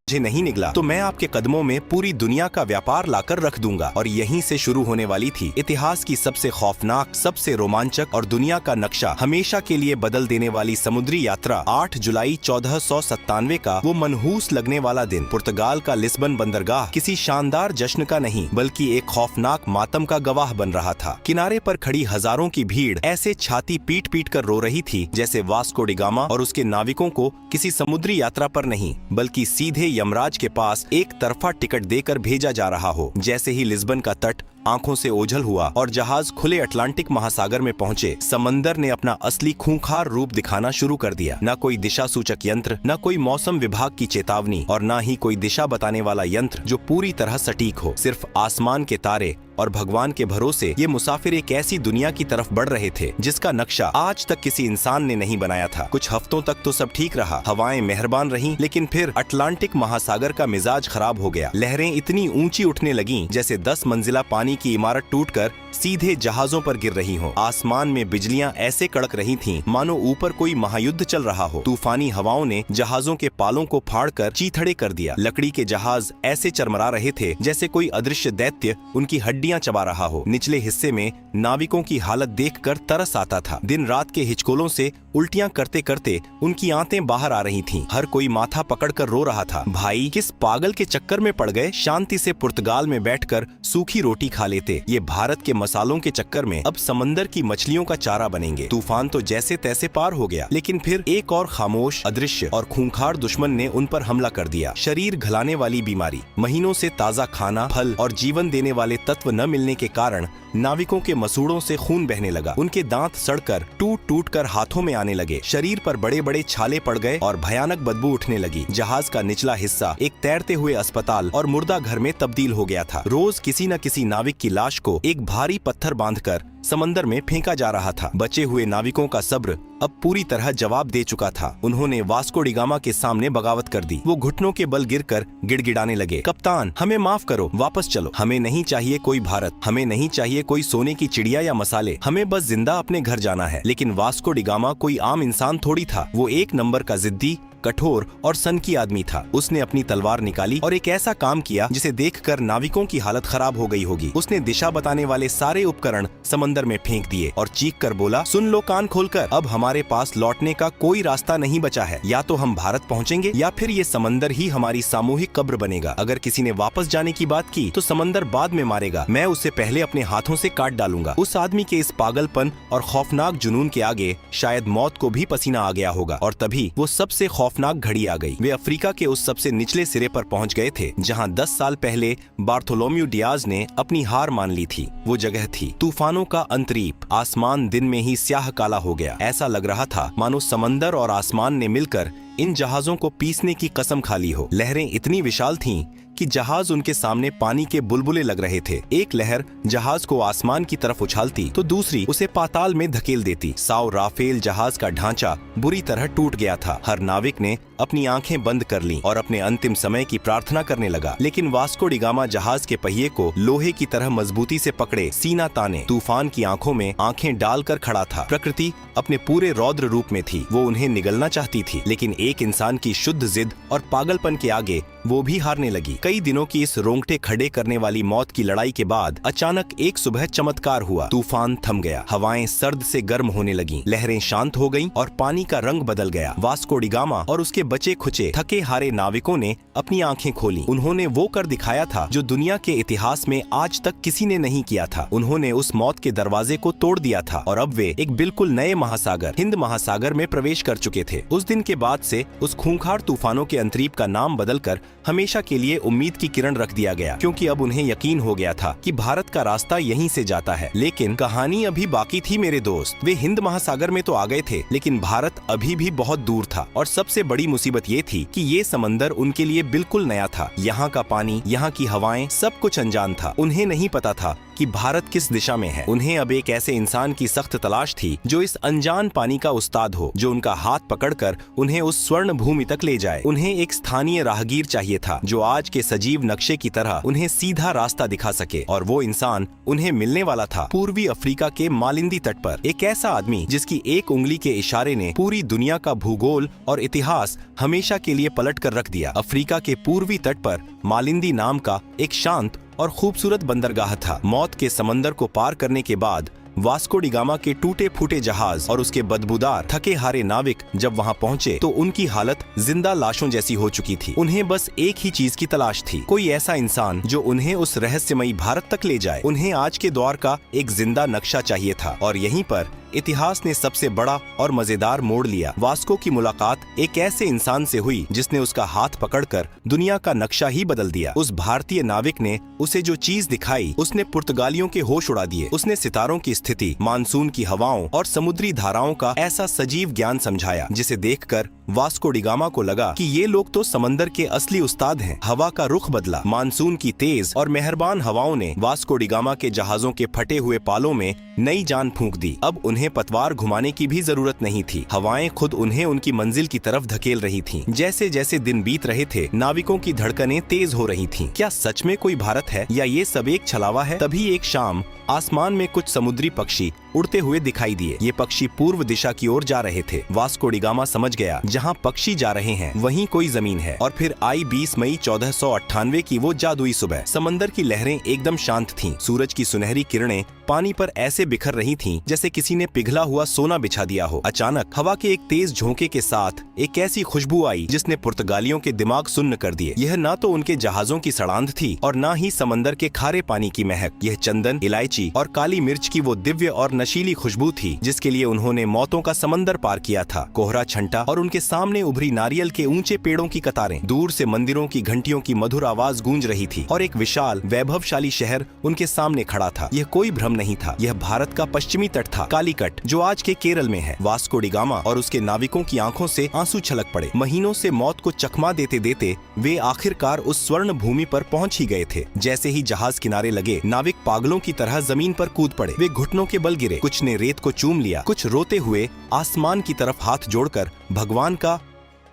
मुझे नहीं निगला तो मैं आपके कदमों में पूरी दुनिया का व्यापार लाकर रख दूंगा। और यहीं से शुरू होने वाली थी इतिहास की सबसे खौफनाक, सबसे रोमांचक और दुनिया का नक्शा हमेशा के लिए बदल देने वाली समुद्री यात्रा। 8 जुलाई 1497 का वो मनहूस लगने वाला दिन पुर्तगाल का लिस्बन बंदरगाह किसी शानदार जश्न का नहीं बल्कि एक खौफनाक मातम का गवाह बन रहा था। किनारे पर खड़ी हजारों की भीड़ ऐसे छाती पीट पीट कर रो रही थी जैसे वास्को डी गामा और उसके नाविकों को किसी समुद्री यात्रा पर नहीं बल्कि सीधे यमराज के पास एक तरफा टिकट देकर भेजा जा रहा हो। जैसे ही लिस्बन का तट आंखों से ओझल हुआ और जहाज खुले अटलांटिक महासागर में पहुंचे, समंदर ने अपना असली खूंखार रूप दिखाना शुरू कर दिया। न कोई दिशा सूचक यंत्र, न कोई मौसम विभाग की चेतावनी और न ही कोई दिशा बताने वाला यंत्र जो पूरी तरह सटीक हो। सिर्फ आसमान के तारे और भगवान के भरोसे ये मुसाफिर एक ऐसी दुनिया की तरफ बढ़ रहे थे जिसका नक्शा आज तक किसी इंसान ने नहीं बनाया था। कुछ हफ्तों तक तो सब ठीक रहा, हवाएं मेहरबान रहीं, लेकिन फिर अटलांटिक महासागर का मिजाज खराब हो गया। लहरें इतनी ऊंची उठने लगीं जैसे 10 मंजिला पानी की इमारत टूटकर सीधे जहाजों पर गिर रही हो। आसमान में बिजलियां ऐसे कड़क रही थीं मानो ऊपर कोई महायुद्ध चल रहा हो। तूफानी हवाओं ने जहाजों के पालों को फाड़कर चीथड़े कर दिया। लकड़ी के जहाज ऐसे चरमरा रहे थे जैसे कोई अदृश्य दैत्य उनकी हड्डियां चबा रहा हो। निचले हिस्से में नाविकों की हालत देखकर तरस आता था। दिन रात के हिचकोलों से उल्टियां करते करते उनकी आंतें बाहर आ रही थीं। हर कोई माथा पकड़कर रो रहा था। भाई, किस पागल के चक्कर में पड़ गए? शांति से पुर्तगाल में बैठकर सूखी रोटी खा लेते। ये भारत के मसालों के चक्कर में अब समंदर की मछलियों का चारा बनेंगे। तूफान तो जैसे तैसे पार हो गया, लेकिन फिर एक और खामोश, अदृश्य और खूंखार दुश्मन ने उन पर हमला कर दिया। शरीर घलाने वाली बीमारी, महीनों से ताजा खाना, फल और जीवन देने वाले तत्व न मिलने के कारण नाविकों के मसूड़ों से खून बहने लगा। उनके दांत सड़कर टूट टूट कर हाथों में आने लगे। शरीर पर बड़े बड़े छाले पड़ गए और भयानक बदबू उठने लगी। जहाज का निचला हिस्सा एक तैरते हुए अस्पताल और मुर्दा घर में तब्दील हो गया था। रोज किसी न किसी नाविक की लाश को एक भारी पत्थर बांधकर समंदर में फेंका जा रहा था। बचे हुए नाविकों का सब्र अब पूरी तरह जवाब दे चुका था। उन्होंने वास्को डी गामा के सामने बगावत कर दी। वो घुटनों के बल गिरकर गिड़गिड़ाने लगे, कप्तान, हमें माफ करो, वापस चलो। हमें नहीं चाहिए कोई भारत, हमें नहीं चाहिए कोई सोने की चिड़िया या मसाले, हमें बस जिंदा अपने घर जाना है। लेकिन वास्को डी गामा कोई आम इंसान थोड़ी था। वो एक नंबर का जिद्दी, कठोर और सनकी आदमी था। उसने अपनी तलवार निकाली और एक ऐसा काम किया जिसे देखकर नाविकों की हालत खराब हो गई होगी। उसने दिशा बताने वाले सारे उपकरण समंदर में फेंक दिए और चीख कर बोला, सुन लो कान खोलकर, अब हमारे पास लौटने का कोई रास्ता नहीं बचा है। या तो हम भारत पहुंचेंगे या फिर ये समंदर ही हमारी सामूहिक कब्र बनेगा। अगर किसी ने वापस जाने की बात की तो समंदर बाद में मारेगा। मैं उसे पहले अपने हाथों से काट डालूंगा। उस आदमी के इस पागलपन और खौफनाक जुनून के आगे शायद मौत को भी पसीना आ गया होगा। और तभी वो सबसे खौफनाक घड़ी आ गई। वे अफ्रीका के उस सबसे निचले सिरे पर पहुंच गए थे जहां 10 साल पहले बार्थोलोम्यू डियाज ने अपनी हार मान ली थी। वो जगह थी तूफानों का अंतरीप। आसमान दिन में ही स्याह काला हो गया। ऐसा लग रहा था मानो समंदर और आसमान ने मिलकर इन जहाजों को पीसने की कसम खा ली हो। लहरें इतनी विशाल थीं कि जहाज उनके सामने पानी के बुलबुले लग रहे थे। एक लहर जहाज को आसमान की तरफ उछालती तो दूसरी उसे पाताल में धकेल देती। साउ राफेल जहाज का ढांचा बुरी तरह टूट गया था। हर नाविक ने अपनी आंखें बंद कर लीं और अपने अंतिम समय की प्रार्थना करने लगा। लेकिन वास्को डी गामा जहाज के पहिए को लोहे की तरह मजबूती से पकड़े, सीना ताने, तूफान की आंखों में आंखें डालकर खड़ा था। प्रकृति अपने पूरे रौद्र रूप में थी। वो उन्हें निगलना चाहती थी, लेकिन एक इंसान की शुद्ध जिद और पागलपन के आगे वो भी हारने लगी। कई दिनों की इस रोंगटे खड़े करने वाली मौत की लड़ाई के बाद अचानक एक सुबह चमत्कार हुआ। तूफान थम गया, हवाएं सर्द से गर्म होने लगीं, लहरें शांत हो गईं और पानी का रंग बदल गया। वास्को डी गामा और उसके बचे खुचे थके हारे नाविकों ने अपनी आंखें खोली। उन्होंने वो कर दिखाया था जो दुनिया के इतिहास में आज तक किसी ने नहीं किया था। उन्होंने उस मौत के दरवाजे को तोड़ दिया था और अब वे एक बिल्कुल नए महासागर, हिंद महासागर में प्रवेश कर चुके थे। उस दिन के बाद से उस खूंखार तूफानों के अंतरीप का नाम बदलकर हमेशा के लिए उम्मीद की किरण रख दिया गया, क्योंकि अब उन्हें यकीन हो गया था कि भारत का रास्ता यहीं से जाता है। लेकिन कहानी अभी बाकी थी मेरे दोस्त। वे हिंद महासागर में तो आ गए थे, लेकिन भारत अभी भी बहुत दूर था। और सबसे बड़ी मुसीबत ये थी कि ये समंदर उनके लिए बिल्कुल नया था। यहाँ का पानी, यहाँ की हवाएं, सब कुछ अनजान था। उन्हें नहीं पता था कि भारत किस दिशा में है। उन्हें अब एक ऐसे इंसान की सख्त तलाश थी जो इस अनजान पानी का उस्ताद हो, जो उनका हाथ पकड़कर उन्हें उस स्वर्ण भूमि तक ले जाए। उन्हें एक स्थानीय राहगीर चाहिए था जो आज के सजीव नक्शे की तरह उन्हें सीधा रास्ता दिखा सके, और वो इंसान उन्हें मिलने वाला था पूर्वी अफ्रीका के मालिंदी तट पर। एक ऐसा आदमी जिसकी एक उंगली के इशारे ने पूरी दुनिया का भूगोल और इतिहास हमेशा के लिए पलट कर रख दिया। अफ्रीका के पूर्वी तट पर मालिंदी नाम का एक शांत और खूबसूरत बंदरगाह था। मौत के समंदर को पार करने के बाद वास्को डी गामा के टूटे फूटे जहाज और उसके बदबूदार थके हारे नाविक जब वहां पहुंचे तो उनकी हालत जिंदा लाशों जैसी हो चुकी थी। उन्हें बस एक ही चीज की तलाश थी, कोई ऐसा इंसान जो उन्हें उस रहस्यमयी भारत तक ले जाए। उन्हें आज के दौर का एक जिंदा नक्शा चाहिए था, और यहीं पर इतिहास ने सबसे बड़ा और मजेदार मोड़ लिया। वास्को की मुलाकात एक ऐसे इंसान से हुई जिसने उसका हाथ पकड़कर दुनिया का नक्शा ही बदल दिया। उस भारतीय नाविक ने उसे जो चीज दिखाई उसने पुर्तगालियों के होश उड़ा दिए। उसने सितारों की स्थिति, मानसून की हवाओं और समुद्री धाराओं का ऐसा सजीव ज्ञान समझाया जिसे देखकर वास्को डी गामा को लगा कि ये लोग तो समंदर के असली उस्ताद हैं। हवा का रुख बदला। मानसून की तेज और मेहरबान हवाओं ने वास्को डी गामा के जहाजों के फटे हुए पालों में नई जान फूंक दी। अब उन्हें पतवार घुमाने की भी जरूरत नहीं थी। हवाएं खुद उन्हें उनकी मंजिल की तरफ धकेल रही थीं। जैसे जैसे दिन बीत रहे थे, नाविकों की धड़कनें तेज हो रही थीं। क्या सच में कोई भारत है या ये सब एक छलावा है? तभी एक शाम आसमान में कुछ समुद्री पक्षी उड़ते हुए दिखाई दिए। ये पक्षी पूर्व दिशा की ओर जा रहे थे। वास्को डी गामा समझ गया, जहाँ पक्षी जा रहे हैं वहीं कोई जमीन है। और फिर आई 20 मई 1498 की वो जादुई सुबह। समंदर की लहरें एकदम शांत थीं। सूरज की सुनहरी किरणें पानी पर ऐसे बिखर रही थीं जैसे किसी ने पिघला हुआ सोना बिछा दिया हो। अचानक हवा के एक तेज झोंके के साथ एक ऐसी खुशबू आई जिसने पुर्तगालियों के दिमाग सुन्न कर दिए। यह ना तो उनके जहाजों की सड़ांध थी और ना ही समंदर के खारे पानी की महक। यह चंदन, इलायची और काली मिर्च की वो दिव्य और नशीली खुशबू थी जिसके लिए उन्होंने मौतों का समंदर पार किया था। कोहरा छंटा और उनके सामने उभरी नारियल के ऊंचे पेड़ों की कतारें। दूर से मंदिरों की घंटियों की मधुर आवाज गूंज रही थी और एक विशाल वैभवशाली शहर उनके सामने खड़ा था। यह कोई भ्रम नहीं था, यह भारत का पश्चिमी तट था, कालीकट, जो आज के केरल में है। वास्को डी गामा और उसके नाविकों की आंखों से आंसू छलक पड़े। महीनों से मौत को चकमा देते देते वे आखिरकार उस स्वर्ण भूमि पर पहुंच ही गए थे। जैसे ही जहाज किनारे लगे, नाविक पागलों की तरह जमीन पर कूद पड़े। वे घुटनों के बल गिरे। कुछ ने रेत को चूम लिया, कुछ रोते हुए आसमान की तरफ हाथ जोड़कर भगवान का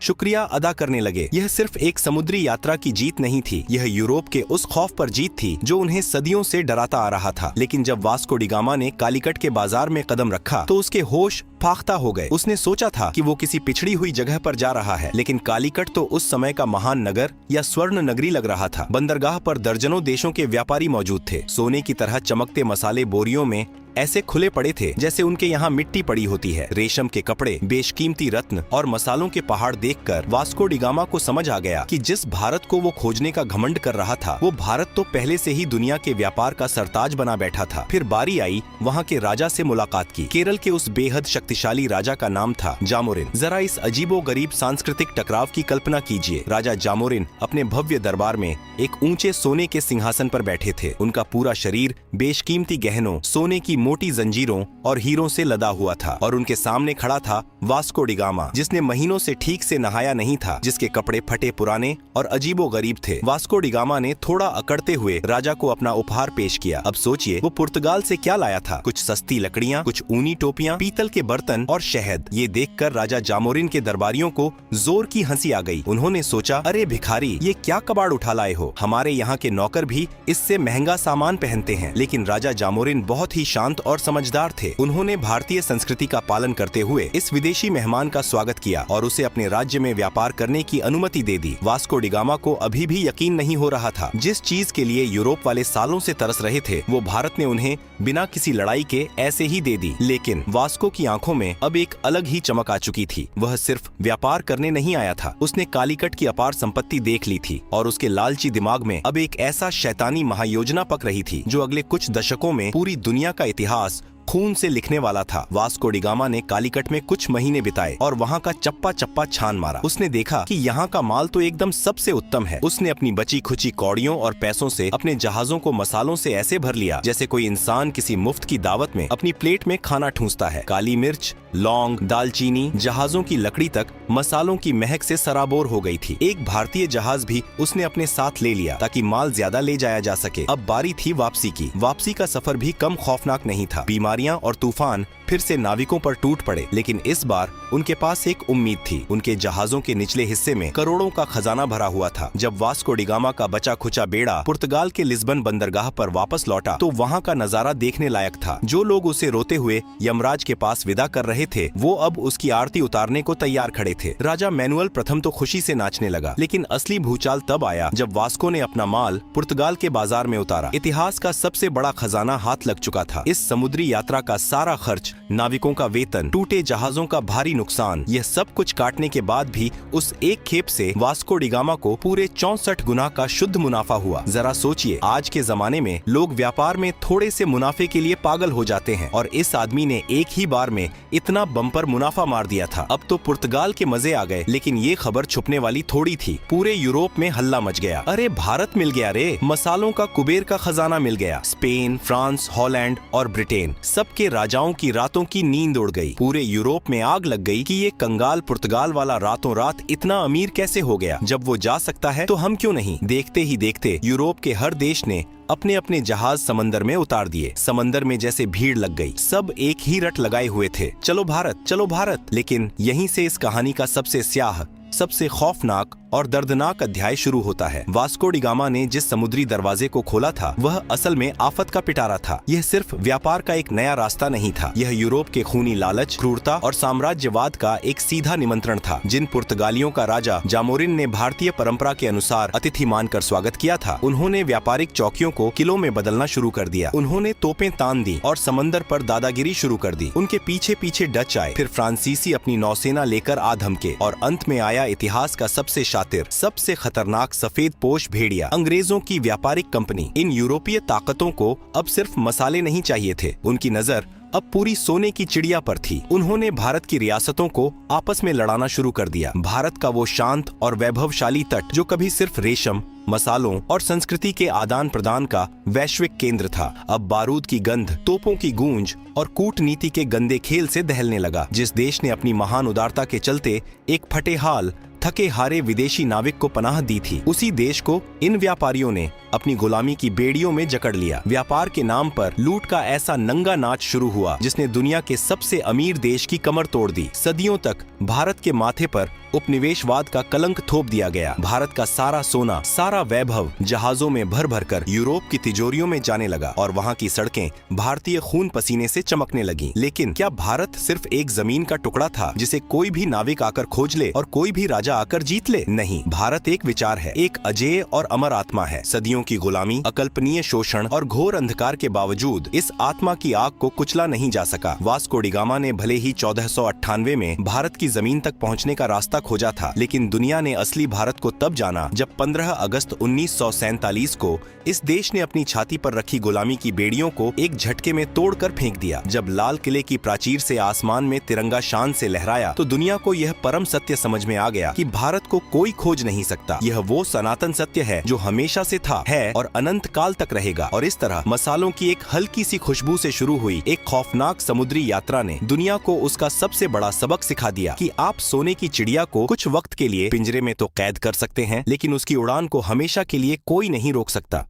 शुक्रिया अदा करने लगे। यह सिर्फ एक समुद्री यात्रा की जीत नहीं थी, यह यूरोप के उस खौफ पर जीत थी जो उन्हें सदियों से डराता आ रहा था। लेकिन जब वास्को डी गामा ने कालीकट के बाजार में कदम रखा तो उसके होश फाख्ता हो गए। उसने सोचा था कि वो किसी पिछड़ी हुई जगह पर जा रहा है, लेकिन कालीकट तो उस समय का महान नगर या स्वर्ण नगरी लग रहा था। बंदरगाह पर दर्जनों देशों के व्यापारी मौजूद थे। सोने की तरह चमकते मसाले बोरियों में ऐसे खुले पड़े थे जैसे उनके यहाँ मिट्टी पड़ी होती है। रेशम के कपड़े, बेशकीमती रत्न और मसालों के पहाड़ देखकर वास्को डी गामा को समझ आ गया कि जिस भारत को वो खोजने का घमंड कर रहा था, वो भारत तो पहले से ही दुनिया के व्यापार का सरताज बना बैठा था। फिर बारी आई वहाँ के राजा से मुलाकात की। केरल के उस बेहद शक्तिशाली राजा का नाम था जामोरिन। जरा इस अजीबो गरीब सांस्कृतिक टकराव की कल्पना कीजिए। राजा जामोरिन अपने भव्य दरबार में एक ऊंचे सोने के सिंहासन पर बैठे थे। उनका पूरा शरीर बेशकीमती गहनों, सोने की मोटी जंजीरों और हीरों से लदा हुआ था, और उनके सामने खड़ा था वास्को डी गामा, जिसने महीनों से ठीक से नहाया नहीं था, जिसके कपड़े फटे पुराने और अजीबो गरीब थे। वास्को डी गामा ने थोड़ा अकड़ते हुए राजा को अपना उपहार पेश किया। अब सोचिए वो पुर्तगाल से क्या लाया था। कुछ सस्ती लकड़ियाँ, कुछ ऊनी टोपियाँ, पीतल के बर्तन और शहद। ये देखकर राजा जामोरिन के दरबारियों को जोर की हंसी आ गई। उन्होंने सोचा, अरे भिखारी, ये क्या कबाड़ उठा लाए हो? हमारे यहाँ के नौकर भी इससे महंगा सामान पहनते हैं। लेकिन राजा जामोरिन बहुत ही शांत और समझदार थे। उन्होंने भारतीय संस्कृति का पालन करते हुए इस विदेशी मेहमान का स्वागत किया और उसे अपने राज्य में व्यापार करने की अनुमति दे दी। वास्को डी गामा को अभी भी यकीन नहीं हो रहा था। जिस चीज के लिए यूरोप वाले सालों से तरस रहे थे, वो भारत ने उन्हें बिना किसी लड़ाई के ऐसे ही दे दी। लेकिन वास्को की आंखों में अब एक अलग ही चमक आ चुकी थी। वह सिर्फ व्यापार करने नहीं आया था, उसने कालीकट की अपार संपत्ति देख ली थी और उसके लालची दिमाग में अब एक ऐसा शैतानी महायोजना पक रही थी जो अगले कुछ दशकों में पूरी दुनिया का इतिहास खून से लिखने वाला था। वास्को डी गामा ने कालीकट में कुछ महीने बिताए और वहाँ का चप्पा चप्पा छान मारा। उसने देखा कि यहाँ का माल तो एकदम सबसे उत्तम है। उसने अपनी बची खुची कौड़ियों और पैसों से अपने जहाजों को मसालों से ऐसे भर लिया जैसे कोई इंसान किसी मुफ्त की दावत में अपनी प्लेट में खाना ठूंसता है। काली मिर्च, लौंग, दालचीनी, जहाजों की लकड़ी तक मसालों की महक से सराबोर हो गई थी। एक भारतीय जहाज भी उसने अपने साथ ले लिया ताकि माल ज्यादा ले जाया जा सके। अब बारी थी वापसी की। वापसी का सफर भी कम खौफनाक नहीं था। बीमारियां और तूफान फिर से नाविकों पर टूट पड़े, लेकिन इस बार उनके पास एक उम्मीद थी। उनके जहाजों के निचले हिस्से में करोड़ों का खजाना भरा हुआ था। जब वास्को डी गामा का बचा खुचा बेड़ा पुर्तगाल के लिस्बन बंदरगाह पर वापस लौटा तो वहाँ का नजारा देखने लायक था। जो लोग उसे रोते हुए यमराज के पास विदा कर रहे थे वो अब उसकी आरती उतारने को तैयार खड़े थे। राजा मैनुअल प्रथम तो खुशी से नाचने लगा, लेकिन असली भूचाल तब आया जब वास्को ने अपना माल पुर्तगाल के बाजार में उतारा। इतिहास का सबसे बड़ा खजाना हाथ लग चुका था। इस समुद्री यात्रा का सारा खर्च, नाविकों का वेतन, टूटे जहाजों का भारी नुकसान, यह सब कुछ काटने के बाद भी उस एक खेप से वास्को डी गामा को पूरे 64 गुना का शुद्ध मुनाफा हुआ। जरा सोचिए, आज के जमाने में लोग व्यापार में थोड़े से मुनाफे के लिए पागल हो जाते हैं और इस आदमी ने एक ही बार में इतना बम्पर मुनाफा मार दिया था। अब तो पुर्तगाल के मजे आ गए, लेकिन ये खबर छुपने वाली थोड़ी थी। पूरे यूरोप में हल्ला मच गया। अरे भारत मिल गया रे, मसालों का कुबेर का खजाना मिल गया। स्पेन, फ्रांस, हॉलैंड और ब्रिटेन, सबके राजाओं की रातों की नींद उड़ गई। पूरे यूरोप में आग लग गई कि ये कंगाल पुर्तगाल वाला रातों रात इतना अमीर कैसे हो गया। जब वो जा सकता है तो हम क्यों नहीं। देखते ही देखते यूरोप के हर देश ने अपने अपने जहाज समंदर में उतार दिए। समंदर में जैसे भीड़ लग गई। सब एक ही रट लगाए हुए थे, चलो भारत, चलो भारत। लेकिन यहीं से इस कहानी का सबसे स्याह, सबसे खौफनाक और दर्दनाक अध्याय शुरू होता है। वास्को डी गामा ने जिस समुद्री दरवाजे को खोला था वह असल में आफत का पिटारा था। यह सिर्फ व्यापार का एक नया रास्ता नहीं था, यह यूरोप के खूनी लालच, क्रूरता और साम्राज्यवाद का एक सीधा निमंत्रण था। जिन पुर्तगालियों का राजा जामोरिन ने भारतीय परंपरा के अनुसार अतिथि मानकर स्वागत किया था, उन्होंने व्यापारिक चौकियों को किलों में बदलना शुरू कर दिया। उन्होंने तोपें तान दी और समंदर पर दादागिरी शुरू कर दी। उनके पीछे पीछे डच आए, फिर फ्रांसीसी अपनी नौसेना लेकर आ धमके और अंत में आया इतिहास का सबसे शातिर, सबसे खतरनाक सफेद पोश भेड़िया, अंग्रेजों की व्यापारिक कंपनी। इन यूरोपीय ताकतों को अब सिर्फ मसाले नहीं चाहिए थे, उनकी नजर अब पूरी सोने की चिड़िया पर थी। उन्होंने भारत की रियासतों को आपस में लड़ाना शुरू कर दिया। भारत का वो शांत और वैभवशाली तट जो कभी सिर्फ रेशम, मसालों और संस्कृति के आदान प्रदान का वैश्विक केंद्र था, अब बारूद की गंध, तोपों की गूंज और कूटनीति के गंदे खेल से दहलने लगा। जिस देश ने अपनी महान उदारता के चलते एक फटेहाल, थके हारे विदेशी नाविक को पनाह दी थी, उसी देश को इन व्यापारियों ने अपनी गुलामी की बेड़ियों में जकड़ लिया। व्यापार के नाम पर लूट का ऐसा नंगा नाच शुरू हुआ जिसने दुनिया के सबसे अमीर देश की कमर तोड़ दी। सदियों तक भारत के माथे पर उपनिवेशवाद का कलंक थोप दिया गया। भारत का सारा सोना, सारा वैभव जहाजों में भर भर कर यूरोप की तिजोरियों में जाने लगा और वहाँ की सड़कें भारतीय खून पसीने से चमकने लगी। लेकिन क्या भारत सिर्फ एक जमीन का टुकड़ा था जिसे कोई भी नाविक आकर खोज ले और कोई भी राजा आकर जीत ले? नहीं, भारत एक विचार है, एक अजेय और अमर आत्मा है। सदियों की गुलामी, अकल्पनीय शोषण और घोर अंधकार के बावजूद इस आत्मा की आग को कुचला नहीं जा सका। वास्को डी गामा ने भले ही 1498 में भारत की जमीन तक पहुँचने का रास्ता खोजा था, लेकिन दुनिया ने असली भारत को तब जाना जब 15 अगस्त 1947 को इस देश ने अपनी छाती पर रखी गुलामी की बेड़ियों को एक झटके में तोड़कर फेंक दिया। जब लाल किले की प्राचीर से आसमान में तिरंगा शान से लहराया तो दुनिया को यह परम सत्य समझ में आ गया कि भारत को कोई खोज नहीं सकता। यह वो सनातन सत्य है जो हमेशा से था, है और अनंत काल तक रहेगा। और इस तरह मसालों की एक हल्की सी खुशबू से शुरू हुई एक खौफनाक समुद्री यात्रा ने दुनिया को उसका सबसे बड़ा सबक सिखा दिया कि आप सोने की चिड़िया को कुछ वक्त के लिए पिंजरे में तो कैद कर सकते हैं, लेकिन उसकी उड़ान को हमेशा के लिए कोई नहीं रोक सकता।